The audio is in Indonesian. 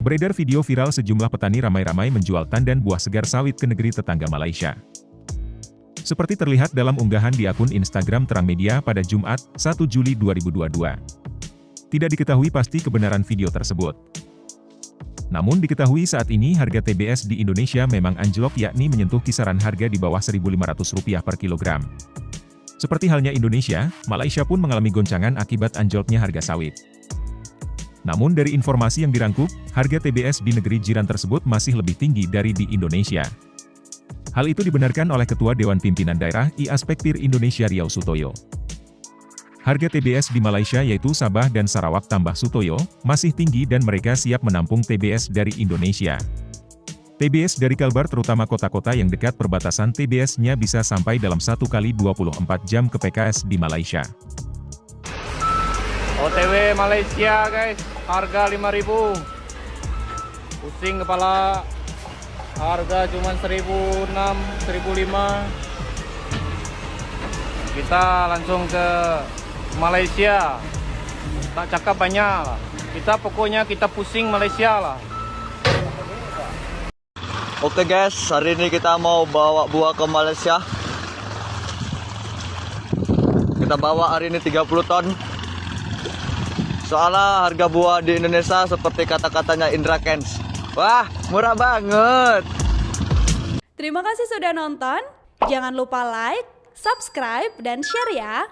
Beredar video viral sejumlah petani ramai-ramai menjual tandan buah segar sawit ke negeri tetangga Malaysia. Seperti terlihat dalam unggahan di akun Instagram Terang Media pada Jumat, 1 Juli 2022. Tidak diketahui pasti kebenaran video tersebut. Namun diketahui saat ini harga TBS di Indonesia memang anjlok, yakni menyentuh kisaran harga di bawah Rp1.500 per kilogram. Seperti halnya Indonesia, Malaysia pun mengalami goncangan akibat anjloknya harga sawit. Namun dari informasi yang dirangkup, harga TBS di negeri jiran tersebut masih lebih tinggi dari di Indonesia. Hal itu dibenarkan oleh Ketua Dewan Pimpinan Daerah I-Aspektir Indonesia Riau Sutoyo. Harga TBS di Malaysia yaitu Sabah dan Sarawak tambah Sutoyo, masih tinggi dan mereka siap menampung TBS dari Indonesia. TBS dari Kalbar terutama kota-kota yang dekat perbatasan TBS-nya bisa sampai dalam 1 kali 24 jam ke PKS di Malaysia. OTW Malaysia guys, harga 5.000. Pusing kepala. Harga cuma 1.600, 1.500. Kita langsung ke Malaysia. Tak cakap banyak lah. Kita pusing Malaysia lah. Oke guys, hari ini kita mau bawa buah ke Malaysia. Kita bawa hari ini 30 ton. Soalnya harga buah di Indonesia seperti kata-katanya Indra Kents. Wah, murah banget. Terima kasih sudah nonton. Jangan lupa like, subscribe, dan share ya.